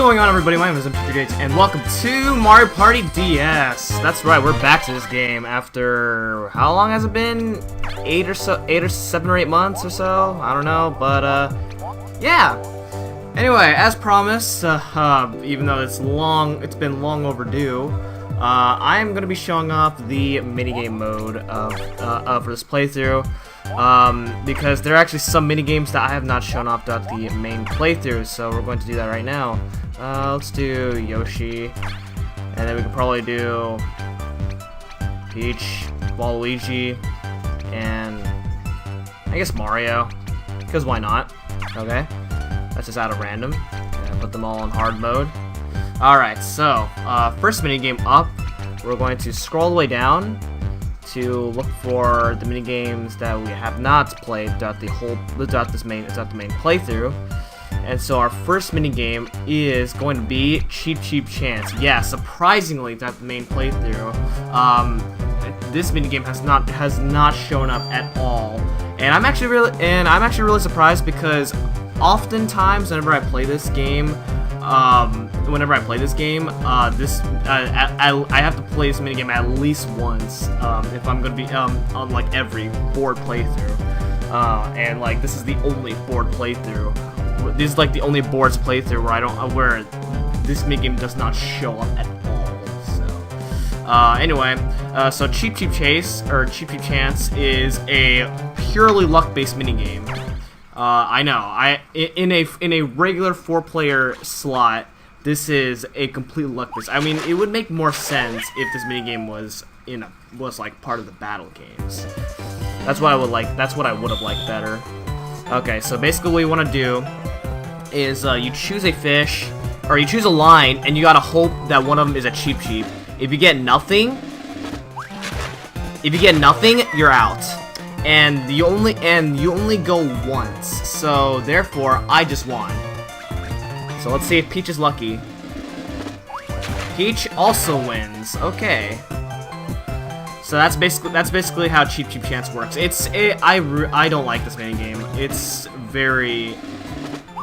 going on, everybody? My name is MP3Dates, and welcome to Mario Party DS. That's right, we're back to this game after how long has it been? 7 or 8 months or so. I don't know, but yeah. Anyway, as promised, even though it's been long overdue. I am gonna be showing off the minigame mode for this playthrough. Because there are actually some minigames that I have not shown off throughout the main playthrough, so we're going to do that right now. Let's do Yoshi, and then we could probably do Peach, Waluigi, and I guess Mario, because why not? Okay, that's just out of random. And put them all in hard mode. Alright, so, first minigame up, we're going to scroll the way down to look for the mini games that we have not played throughout the main playthrough. And so our first mini game is going to be Cheep Chance. Yeah, surprisingly throughout the main playthrough, this mini game has not shown up at all. And I'm actually really surprised, because oftentimes whenever I play this game, I have to play this minigame at least once if I'm gonna be on like every board playthrough, and like this is the only board playthrough. This is like the only boards playthrough where this minigame does not show up at all. So anyway, so Cheep Chance is a purely luck-based minigame. I know. In a regular 4-player slot, this is a complete luck based. I mean, it would make more sense if this minigame was like part of the battle games. That's what I would like. That's what I would have liked better. Okay, so basically what you want to do is you choose a fish, or you choose a line, and you gotta hope that one of them is a Cheep. If you get nothing, you're out. And you only go once, so therefore I just won. So let's see if Peach is lucky. Peach also wins. Okay. So that's basically how Cheep Chance works. I don't like this minigame. It's very.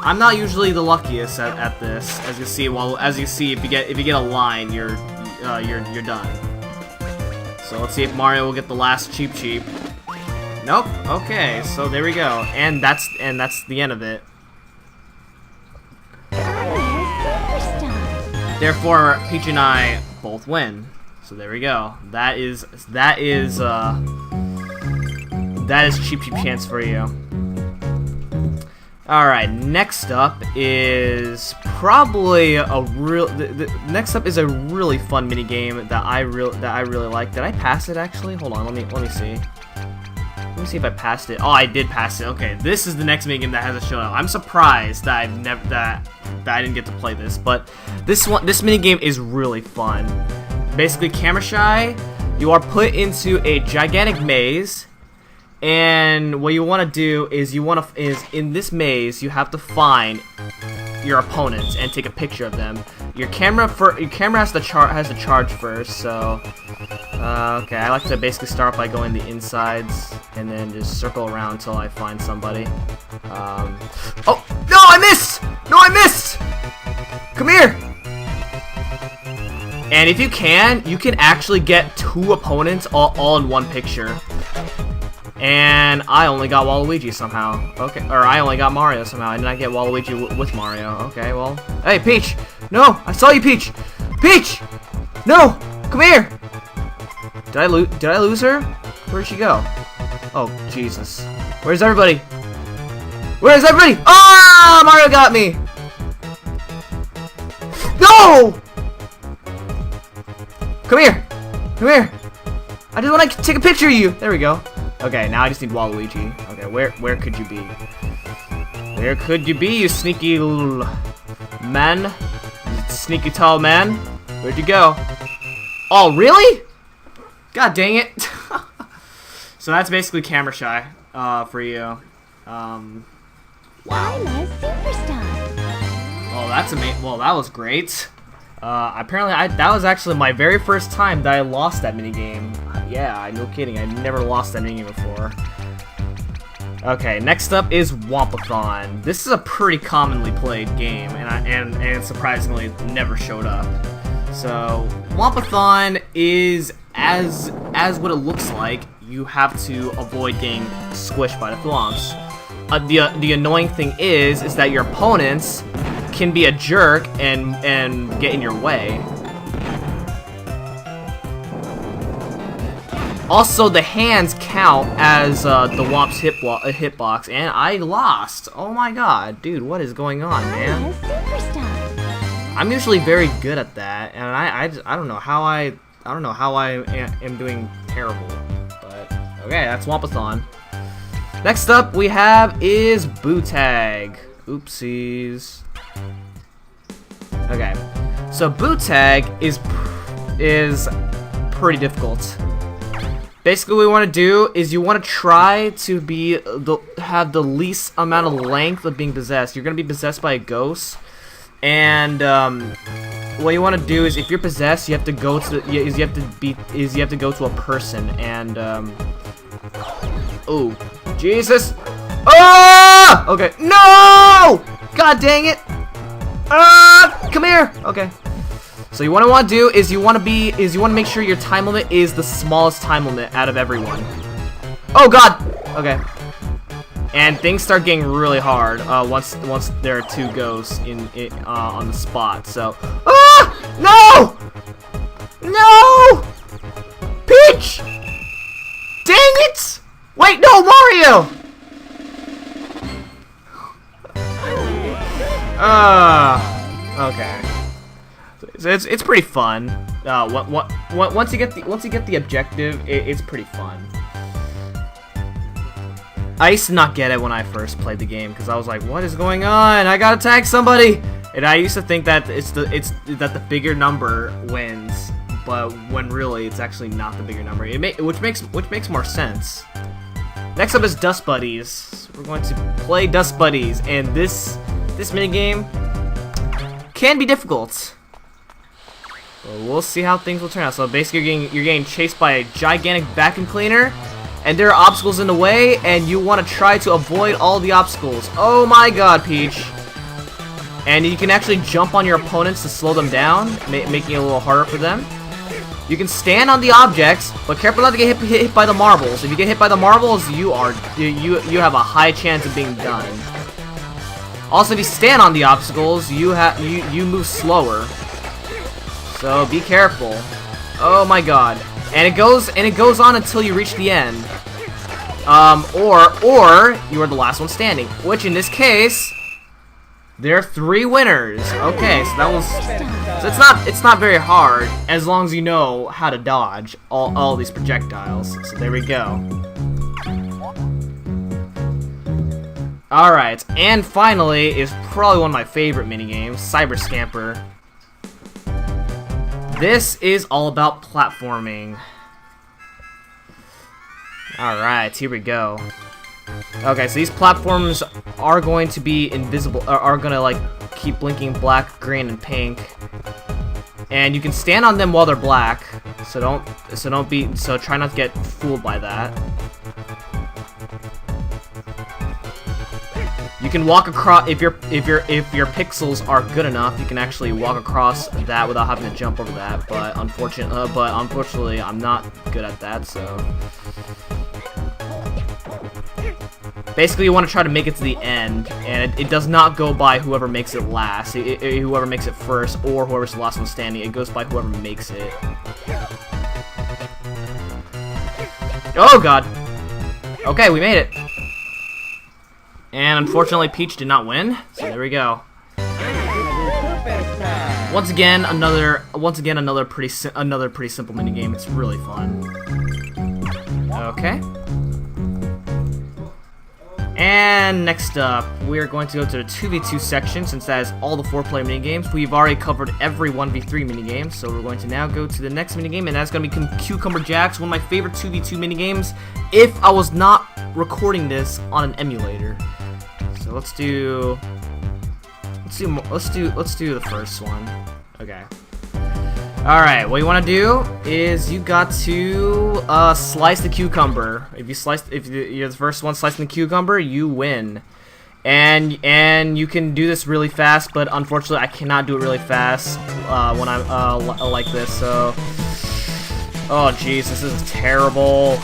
I'm not usually the luckiest at this, as you see. Well, as you see, if you get a line, you're done. So let's see if Mario will get the last Cheep. Nope. Okay, so there we go, and that's the end of it. Therefore, Peach and I both win. So there we go. That is Cheep Chance for you. All right. Next up is probably a next up is a really fun mini game that I really like. Did I pass it actually? Hold on. Let me see. Let me see if I passed it. Oh, I did pass it. Okay, this is the next minigame that hasn't shown up. I'm surprised that I didn't get to play this, but this minigame is really fun. Basically, camera shy, you are put into a gigantic maze, and what you want to do is in this maze you have to find your opponents and take a picture of them. Your camera has to charge first, so okay, I like to basically start by going the insides and then just circle around until I find somebody. Oh no, I missed! No, I missed! Come here! And if you can actually get 2 opponents all in one picture. And I only got Waluigi somehow. Okay, or I only got Mario somehow. I did not get Waluigi with Mario. Okay, well. Hey, Peach! No! I saw you, Peach! Peach! No! Come here! Did I lose her? Where'd she go? Oh, Jesus. Where's everybody? Where's everybody? Ah! Mario got me! No! Come here! Come here! I just want to take a picture of you! There we go. Okay, now I just need Waluigi. Okay, where could you be? Where could you be, you sneaky little man? Sneaky tall man? Where'd you go? Oh, really? God dang it. So that's basically camera shy for you. Wow. I'm a superstar. Oh, that's amazing. Well, that was great. Apparently, that was actually my very first time that I lost that minigame. Yeah, no kidding. I never lost that minigame before. Okay, next up is Wampathon. This is a pretty commonly played game, and surprisingly never showed up. So Wampathon is as what it looks like. You have to avoid getting squished by the thwomps. The annoying thing is that your opponents can be a jerk and get in your way. Also, the hands count as the Womp's hitbox, and I lost. Oh my god, dude, what is going on, man? I'm usually very good at that, and I don't know how I am doing terrible. But okay, that's Wampathon. Next up we have is Boo Tag. Oopsies. Okay, so Boo Tag is pretty difficult. Basically, what you want to do is you want to try to have the least amount of length of being possessed. You're gonna be possessed by a ghost, and what you want to do is, if you're possessed, you have to go to a person. And oh, Jesus! Ah! Okay, no! God dang it! Ah! Come here. Okay. So what you want to do is you want to make sure your time limit is the smallest time limit out of everyone. Oh god! Okay. And things start getting really hard once there are two ghosts on the spot. So no! No! Peach! Dang it! Wait, no, Mario! Okay. It's pretty fun. Once you get the objective, it's pretty fun. I used to not get it when I first played the game because I was like, "What is going on? I gotta tag somebody!" And I used to think that that the bigger number wins, but when really it's actually not the bigger number. Which makes more sense. Next up is Dust Buddies. We're going to play Dust Buddies, and this minigame can be difficult. Well, we'll see how things will turn out. So basically, you're getting chased by a gigantic vacuum cleaner, and there are obstacles in the way, and you want to try to avoid all the obstacles. Oh my god, Peach! And you can actually jump on your opponents to slow them down, making it a little harder for them. You can stand on the objects, but careful not to get hit by the marbles. If you get hit by the marbles, you have a high chance of being done. Also, if you stand on the obstacles, you move slower. So be careful. Oh my god. And it goes on until you reach the end. Or you are the last one standing. Which in this case, there are 3 winners. Okay, so it's not very hard as long as you know how to dodge all these projectiles. So there we go. Alright, and finally is probably one of my favorite minigames, Cyber Scamper. This is all about platforming. Alright, here we go. Okay, so these platforms are going to be invisible, are gonna like keep blinking black, green, and pink. And you can stand on them while they're black, so try not to get fooled by that. You can walk across if your pixels are good enough. You can actually walk across that without having to jump over that. But unfortunately, I'm not good at that. So basically, you want to try to make it to the end, and it does not go by whoever makes it last, whoever makes it first, or whoever's the last one standing. It goes by whoever makes it. Oh god. Okay, we made it. And unfortunately, Peach did not win. So there we go. Once again, another pretty simple minigame. It's really fun. Okay. And next up, we are going to go to the 2v2 section, since that is all the 4-player minigames. We've already covered every 1v3 minigame, so we're going to now go to the next minigame, and that's going to be Cucumber Jacks, one of my favorite 2v2 minigames, if I was not recording this on an emulator. So let's do the first one. Okay. Alright, what you want to do is you got to slice the cucumber. If you're the first one slicing the cucumber, you win. And you can do this really fast, but unfortunately I cannot do it really fast when I'm like this. So, oh jeez, this is terrible.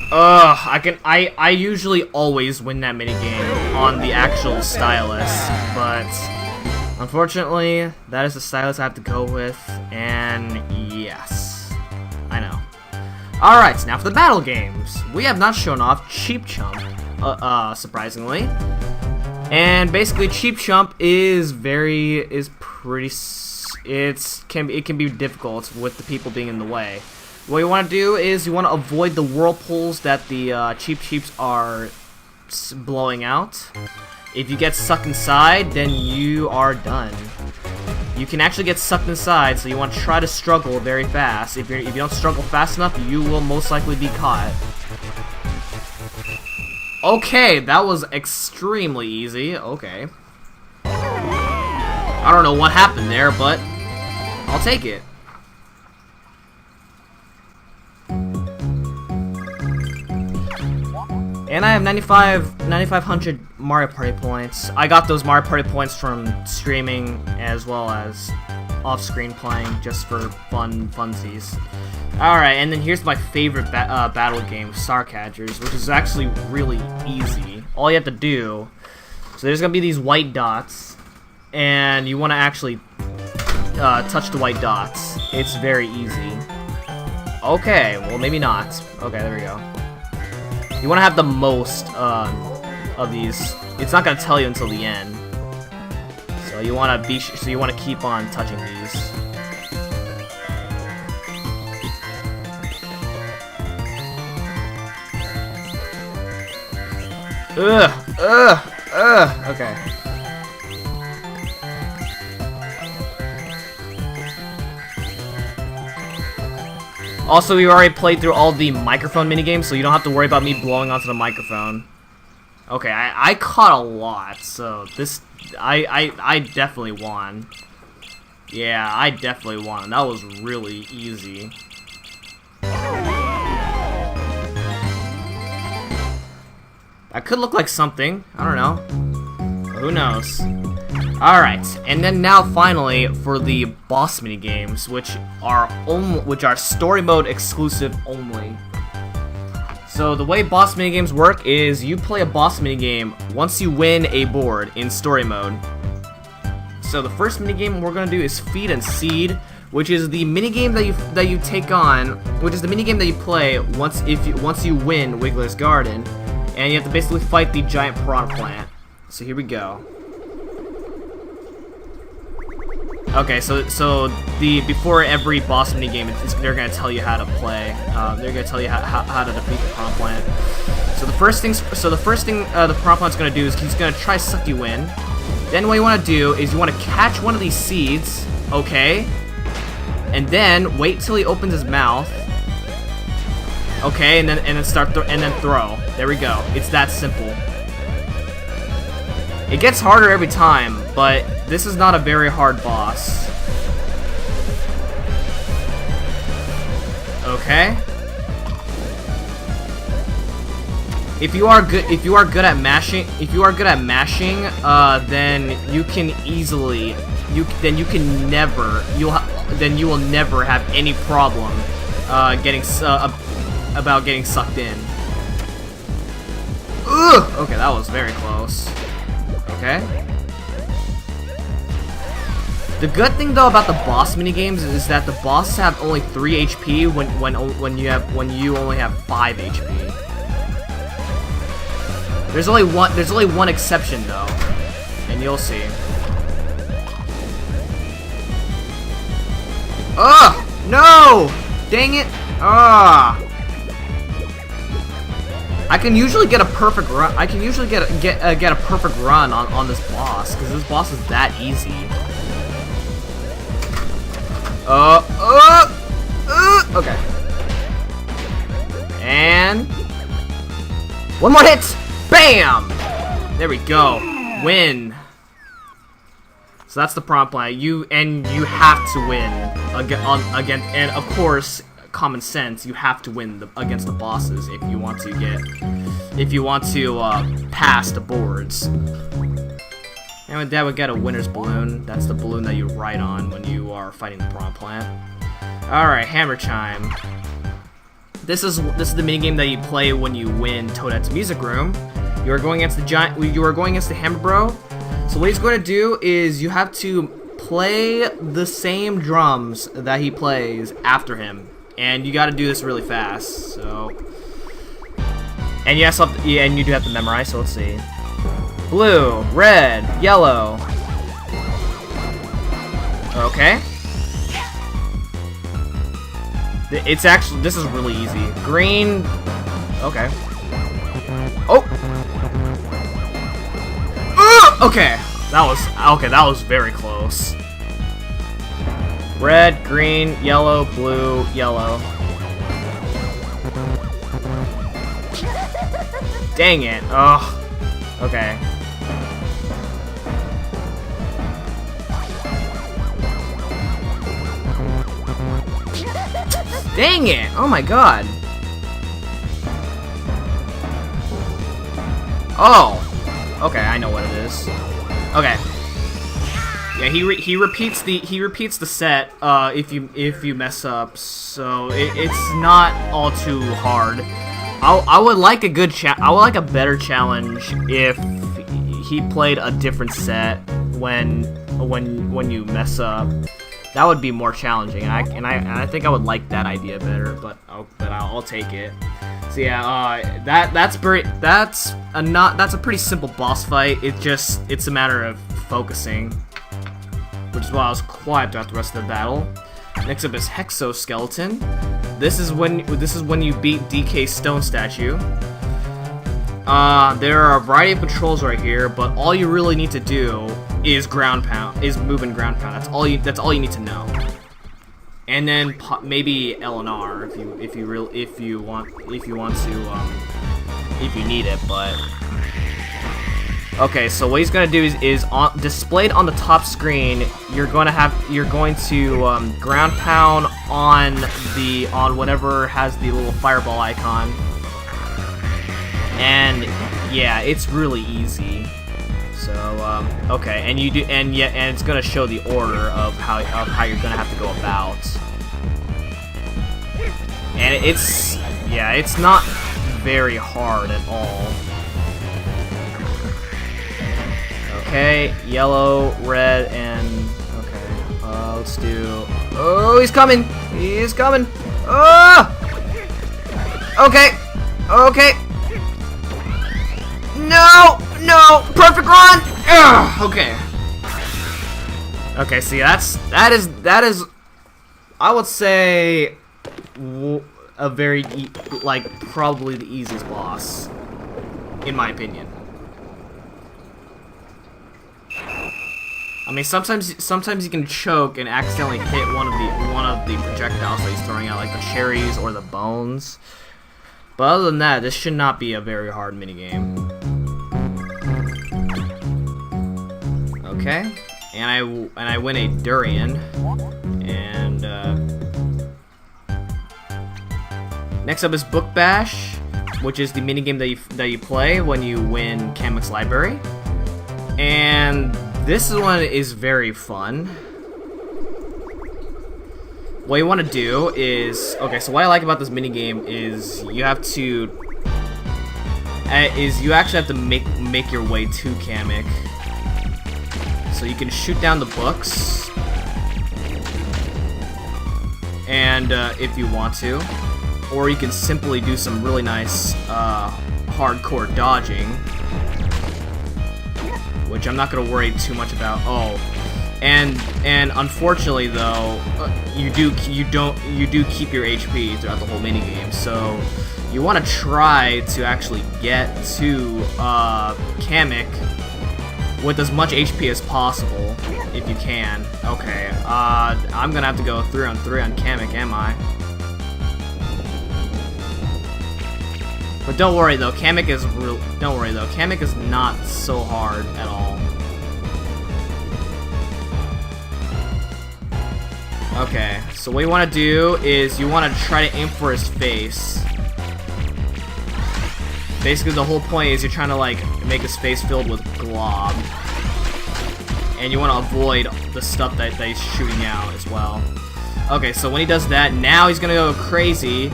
I usually always win that minigame on the actual stylus, but unfortunately, that is the stylus I have to go with, and yes, I know. Alright, now for the battle games. We have not shown off Cheap Chump, surprisingly. And basically, Cheap Chump it can be difficult with the people being in the way. What you want to do is you want to avoid the whirlpools that the Cheap Cheeps are blowing out. If you get sucked inside, then you are done. You can actually get sucked inside, so you want to try to struggle very fast. If you don't struggle fast enough, you will most likely be caught. Okay, that was extremely easy. Okay. I don't know what happened there, but I'll take it. And I have 9,500 Mario Party points. I got those Mario Party points from streaming as well as off-screen playing, just for funsies. Alright, and then here's my favorite battle game, Star Catchers, which is actually really easy. All you have to do, so there's gonna be these white dots, and you want to actually touch the white dots. It's very easy. Okay, well maybe not. Okay, there we go. You want to have the most of these. It's not gonna tell you until the end. So you want to keep on touching these. Okay. Also, we already played through all the microphone minigames, so you don't have to worry about me blowing onto the microphone. Okay, I caught a lot, so this... I definitely won. Yeah, I definitely won. That was really easy. That could look like something. I don't know. Who knows? Alright, and then now finally for the boss minigames, which are story mode exclusive only. So the way boss minigames work is you play a boss minigame once you win a board in story mode. So the first minigame we're gonna do is Feed and Seed, which is the minigame that you take on, which is the minigame that you play once you win Wiggler's Garden, and you have to basically fight the giant piranha plant. So here we go. Okay, so before every boss minigame, they're gonna tell you how to play. They're gonna tell you how to defeat the piranha plant. So the first thing the piranha plant's gonna do is he's gonna try to suck you in. Then what you want to do is you want to catch one of these seeds, okay, and then wait till he opens his mouth. Okay, and then throw. There we go. It's that simple. It gets harder every time, but this is not a very hard boss. Okay. If you are good at mashing, then you can easily, you will never have any problem getting sucked in. Ugh! Okay, that was very close. Okay. The good thing though about the boss minigames is that the bosses have only 3 HP when you only have 5 HP. There's only one exception though, and you'll see. Ugh! No! Dang it! Ah! I can usually get a perfect run. I can usually get a perfect run on this boss because this boss is that easy. Okay. And one more hit. Bam! There we go. Win. So that's the prompt plan. You have to win against, and of course, common sense. You have to win against the bosses if you want to pass the boards. And with that, we get a winner's balloon. That's the balloon that you ride on when you are fighting the prompt plant. All right, hammer chime. This is the minigame that you play when you win Toadette's music room. You are going against the Hammer Bro. So what he's going to do is you have to play the same drums that he plays after him, and you got to do this really fast. So, and you do have to memorize. So let's see: blue, red, yellow. Okay. This is really easy. Green. Okay. Oh. Okay. That was very close. Red, green, yellow, blue, yellow. Dang it. Ugh. Okay. Dang it! Oh my god. Oh. Okay, I know what it is. Okay. Yeah, he repeats the set if you mess up, so it's not all too hard. I would like a better challenge if he played a different set when you mess up. That would be more challenging, and I think I would like that idea better, but I'll take it. So yeah, that's a pretty simple boss fight. It's a matter of focusing, which is why I was quiet throughout the rest of the battle. Next up is Hexoskeleton. This is when you beat DK Stone Statue. There are a variety of controls right here, but all you really need to do is move and ground pound. That's all you need to know. And then maybe L and R if you need it, but okay. So what he's gonna do is displayed on the top screen. You're going to ground pound on whatever has the little fireball icon, and yeah, it's really easy. So okay, and it's gonna show the order of how you're gonna have to go about, and it's not very hard at all. Okay, yellow, red, and okay. Let's do. Oh, he's coming! He's coming! Oh! Okay, okay. No! No! Perfect run! Ugh, okay. Okay, see, that is I would say a very probably the easiest boss in my opinion. I mean, sometimes you can choke and accidentally hit one of the projectiles that he's throwing out, like the cherries or the bones. But other than that, this should not be a very hard minigame. Okay, and I win a durian, and next up is Book Bash, which is the minigame that you play when you win Kamik's library, and this one is very fun. What you want to do is so what I like about this minigame is you actually have to make your way to Kamik. So you can shoot down the books, and if you want to, or you can simply do some really nice hardcore dodging, which I'm not gonna worry too much about. Oh, and unfortunately though, you do keep your HP throughout the whole minigame. So you want to try to actually get to Kamik with as much HP as possible, if you can. Okay, I'm gonna have to go 3-on-3 on Kamik, am I? But don't worry though, Kamik is real. Don't worry though, Kamik is not so hard at all. Okay, so what you want to do is you want to try to aim for his face. Basically, the whole point is you're trying to like make his face filled with glob, and you want to avoid the stuff that he's shooting out as well. Okay, so when he does that, now he's gonna go crazy,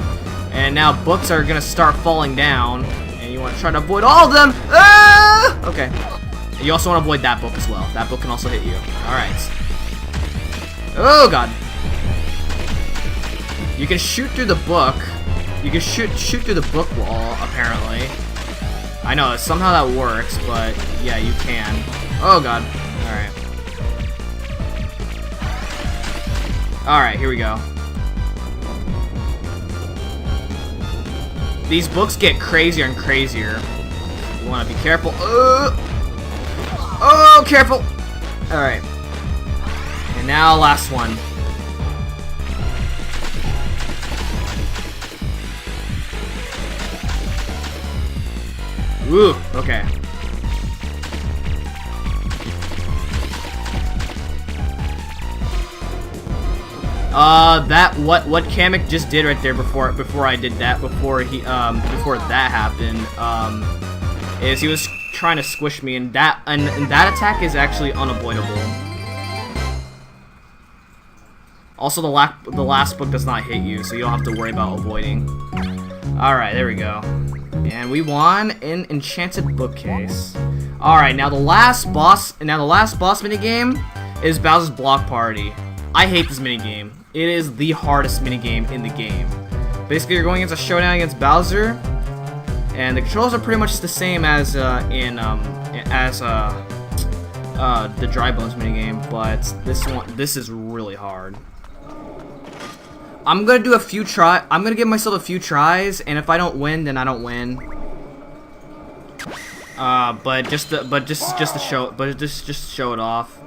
and now books are gonna start falling down, and you want to try to avoid all of them. Ah! Okay, and you also want to avoid that book as well. That book can also hit you. All right. Oh god. You can shoot through the book. You can shoot through the book wall, apparently. I know, somehow that works, but yeah, you can. Oh god. Alright. Alright, here we go. These books get crazier and crazier. You want to be careful. Oh, careful! Alright. And now, last one. Ooh, okay. What Kamik just did right there before I did that, before that happened, is he was trying to squish me, and that attack is actually unavoidable. Also, the last book does not hit you, so you don't have to worry about avoiding. Alright, there we go. And we won an enchanted bookcase. Alright, now the last boss minigame is Bowser's Block Party. I hate this minigame. It is the hardest minigame in the game. Basically, you're going against a showdown against Bowser, and the controls are pretty much the same as the Dry Bones minigame, but this is really hard. I'm gonna do a few I'm gonna give myself a few tries, and if I don't win, then I don't win. But just to show it off.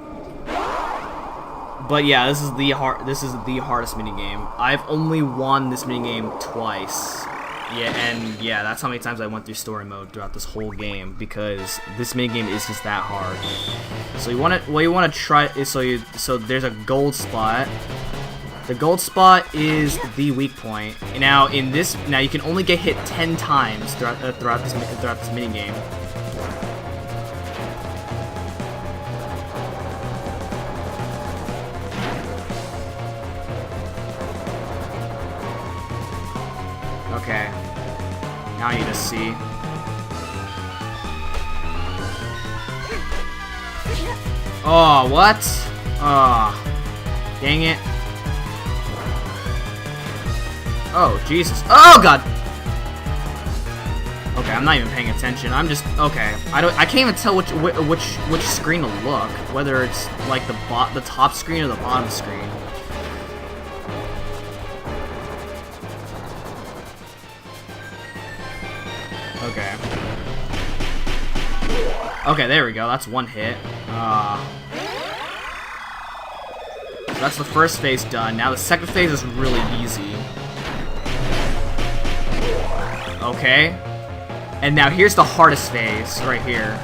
But yeah, this is the hardest minigame. I've only won this minigame twice. Yeah, that's how many times I went through story mode throughout this whole game, because this minigame is just that hard. So you want to try is so there's a gold spot. The gold spot is the weak point. Now you can only get hit 10 times throughout this minigame. Okay. Now I need to see. Oh, what? Oh, dang it. Oh, Jesus. Oh, God! Okay, I'm not even paying attention. I'm just... Okay. I can't even tell which screen to look. Whether it's, like, the top screen or the bottom screen. Okay. Okay, there we go. That's one hit. So that's the first phase done. Now the second phase is really easy. Okay. And now here's the hardest phase, right here.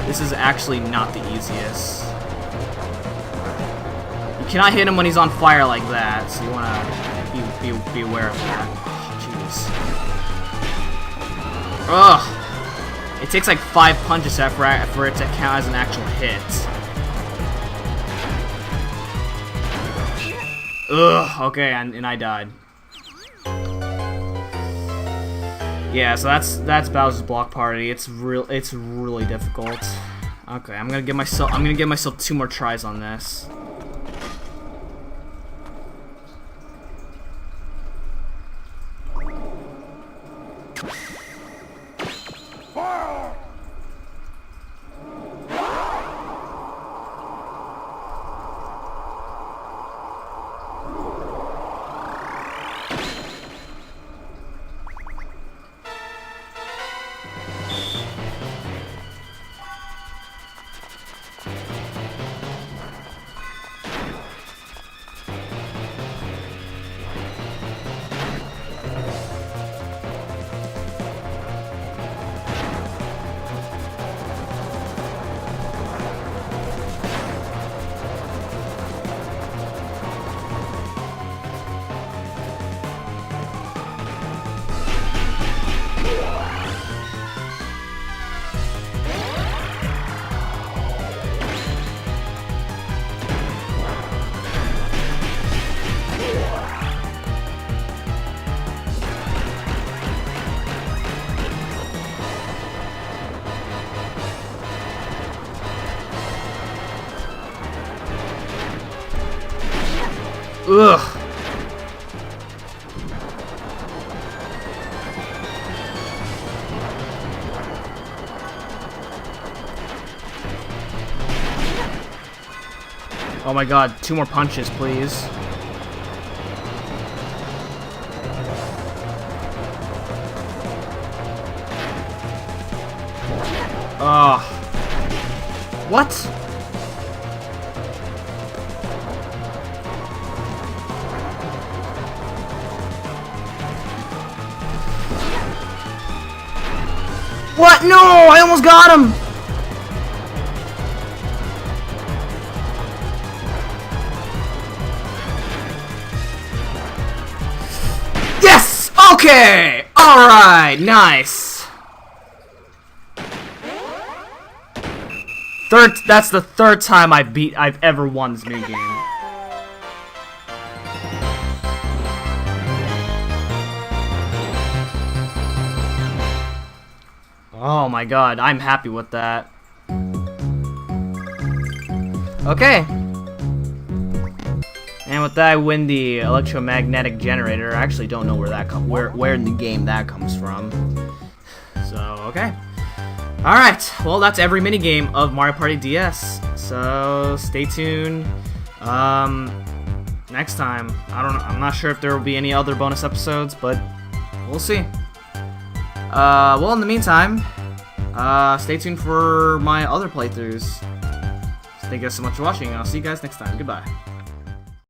This is actually not the easiest. You cannot hit him when he's on fire like that, so you wanna be aware of that. Jeez. Ugh. It takes like 5 punches for it to count as an actual hit. Ugh. Okay, and I died. Yeah, so that's Bowser's Block Party. It's really difficult. Okay, I'm gonna give myself 2 more tries on this. Ugh. Oh my god, 2 more punches, please. Ugh. What? What? No! I almost got him! Yes! Okay! Alright, nice. That's the 3rd time I've ever won this minigame. Oh my god, I'm happy with that. Okay. And with that, I win the electromagnetic generator. I actually don't know where in the game that comes from. So, okay. Alright, well that's every minigame of Mario Party DS. So stay tuned. Next time. I'm not sure if there will be any other bonus episodes, but we'll see. Well in the meantime, stay tuned for my other playthroughs. Thank you guys so much for watching, and I'll see you guys next time. Goodbye.